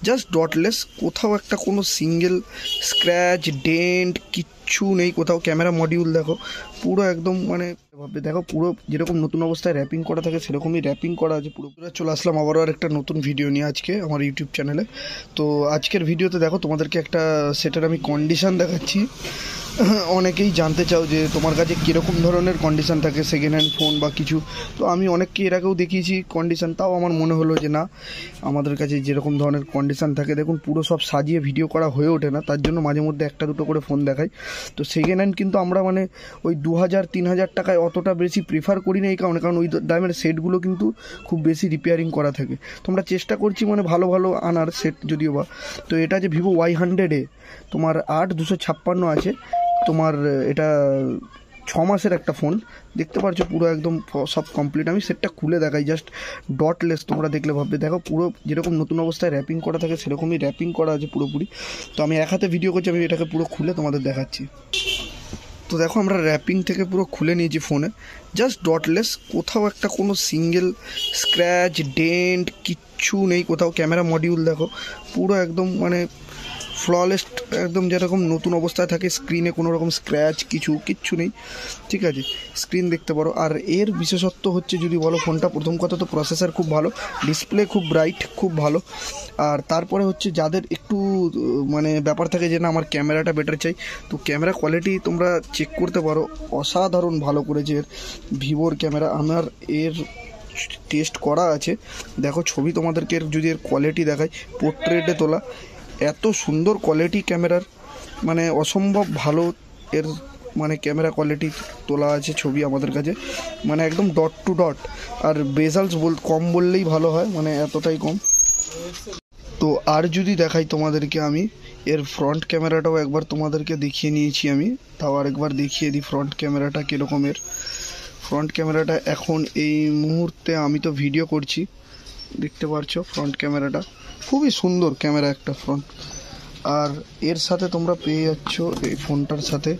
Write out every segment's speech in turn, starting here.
Just ডটলেস, কোথাও একটা কোনো সিঙ্গেল স্ক্র্যাচ ডেন্ট কিচ্ছু নেই কোথাও। ক্যামেরা মডিউল দেখো পুরো একদম মানে দেখো পুরো যেরকম নতুন অবস্থায় র্যাপিং করা থাকে সেরকমই র্যাপিং করা আছে পুরো। চলে আসলাম আবারও আর একটা নতুন ভিডিও নিয়ে আজকে আমার ইউটিউব চ্যানেলে। তো আজকের ভিডিওতে দেখো তোমাদেরকে একটা সেটার আমি কন্ডিশান দেখাচ্ছি। অনেকেই জানতে চাও যে তোমার কাছে কীরকম ধরনের কন্ডিশান থাকে সেকেন্ড হ্যান্ড ফোন বা কিছু। তো আমি অনেককে এর আগেও দেখিয়েছি কন্ডিশান, তাও আমার মনে হলো যে না, আমাদের কাছে যেরকম ধরনের কন্ডিশান থাকে, দেখুন পুরো সব সাজিয়ে ভিডিও করা হয়ে ওঠে না, তার জন্য মাঝে মধ্যে একটা দুটো করে ফোন দেখাই। তো সেকেন্ড হ্যান্ড কিন্তু আমরা মানে ওই 2000-3000 টাকায় অতটা বেশি প্রিফার করি না, এই কারণে কারণ ওই দামের সেটগুলো কিন্তু খুব বেশি রিপেয়ারিং করা থাকে। তো আমরা চেষ্টা করছি মানে ভালো ভালো আনার সেট যদিও বা। তো এটা যে ভিভো Y100-এ তোমার 8256 আছে, তোমার এটা 6 মাসের একটা ফোন, দেখতে পাচ্ছ পুরো একদম সব কমপ্লিট। আমি সেটটা খুলে দেখাই, জাস্ট ডটলেস, তোমরা দেখলে ভাববে দেখো পুরো যেরকম নতুন অবস্থায় র্যাপিং করা থাকে সেরকমই র্যাপিং করা আছে পুরোপুরি। তো আমি এক হাতে ভিডিও করছি, আমি এটাকে পুরো খুলে তোমাদের দেখাচ্ছি। তো দেখো আমরা র্যাপিং থেকে পুরো খুলে নিয়েছি ফোনে, জাস্ট ডটলেস, কোথাও একটা কোনো সিঙ্গেল স্ক্র্যাচ ডেন্ট কিচ্ছু নেই কোথাও। ক্যামেরা মডিউল দেখো পুরো একদম মানে ফ্ললেস, একদম যেরকম নতুন অবস্থায় থাকে। স্ক্রিনে কোনো রকম স্ক্র্যাচ কিচ্ছু নেই, ঠিক আছে। স্ক্রিন দেখতে পারো। আর এর বিশেষত্ব হচ্ছে যদি বলো ফোনটা, প্রথম কথা তো প্রসেসর খুব ভালো, ডিসপ্লে খুব ব্রাইট, খুব ভালো। আর তারপরে হচ্ছে যাদের একটু মানে ব্যাপার থাকে যে না আমার ক্যামেরাটা বেটার চাই, তো ক্যামেরা কোয়ালিটি তোমরা চেক করতে পারো, অসাধারণ ভালো করেছে এর ভিভোর ক্যামেরা। আমার এর টেস্ট করা আছে, দেখো ছবি তোমাদেরকে যদি এর কোয়ালিটি দেখায়, পোর্ট্রেটে তোলা, এত সুন্দর কোয়ালিটি ক্যামেরার, মানে অসম্ভব ভালো এর মানে ক্যামেরা কোয়ালিটি তোলা আছে ছবি আমাদের কাছে, মানে একদম ডট টু ডট। আর বেজালস কম বললেই ভালো হয়, মানে এতটাই কম। তো আর যদি দেখাই তোমাদেরকে আমি এর ফ্রন্ট ক্যামেরাটাও একবার তোমাদেরকে দেখিয়ে নিয়েছি আমি, তাও আরেকবার দেখিয়ে দিই ফ্রন্ট ক্যামেরাটা কীরকমের। ফ্রন্ট ক্যামেরাটা এখন এই মুহূর্তে আমি তো ভিডিও করছি, দেখতে পাচ্ছ ফ্রন্ট ক্যামেরাটা খুবই সুন্দর ক্যামেরা একটা ফ্রন্ট। আর এর সাথে তোমরা পেয়ে যাচ্ছ, এই ফোনটার সাথে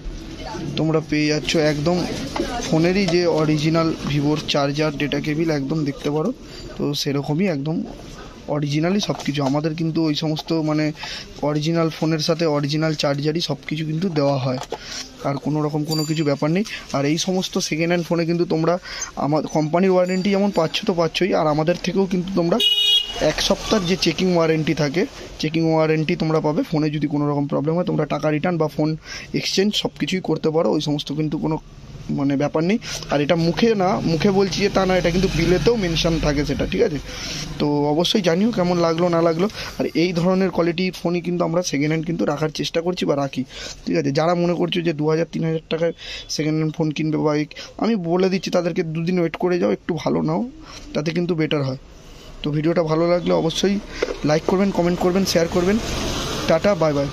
তোমরা পেয়ে যাচ্ছ একদম ফোনেরই যে অরিজিনাল ভিভোর চার্জার, ডেটা কেবিল একদম দেখতে পারো। তো সেরকমই একদম অরিজিনালই সব কিছু আমাদের কিন্তু ওই সমস্ত মানে অরিজিনাল ফোনের সাথে অরিজিনাল চার্জারই সব কিছু কিন্তু দেওয়া হয়, আর কোনো রকম কোনো কিছু ব্যাপার নেই। আর এই সমস্ত সেকেন্ড হ্যান্ড ফোনে কিন্তু তোমরা আমার কোম্পানির ওয়ারেন্টি যেমন পাচ্ছ তো পাচ্ছই, আর আমাদের থেকেও কিন্তু তোমরা 1 সপ্তাহের যে চেকিং ওয়ারেন্টি থাকে, চেকিং ওয়ারেন্টি তোমরা পাবে। ফোনে যদি কোনো রকম প্রবলেম হয় তোমরা টাকা রিটার্ন বা ফোন এক্সচেঞ্জ সব কিছুই করতে পারো, ওই সমস্ত কিন্তু কোনো মানে ব্যাপার নেই। আর এটা মুখে বলছি যে তা না, এটা কিন্তু বিলেতেও মেনশন থাকে সেটা, ঠিক আছে। তো অবশ্যই জানিও কেমন লাগলো না লাগলো। আর এই ধরনের কোয়ালিটির ফোনই কিন্তু আমরা সেকেন্ড হ্যান্ড কিন্তু রাখার চেষ্টা করছি বা রাখি, ঠিক আছে। যারা মনে করছো যে 2000-3000 টাকায় সেকেন্ড হ্যান্ড ফোন কিনবে বা আমি বলে দিচ্ছি তাদেরকে 2 দিন ওয়েট করে যাও, একটু ভালো নাও, তাতে কিন্তু বেটার হয়। তো ভিডিওটা ভালো লাগলে অবশ্যই লাইক করবেন, কমেন্ট করবেন, শেয়ার করবেন। Tata, bye bye.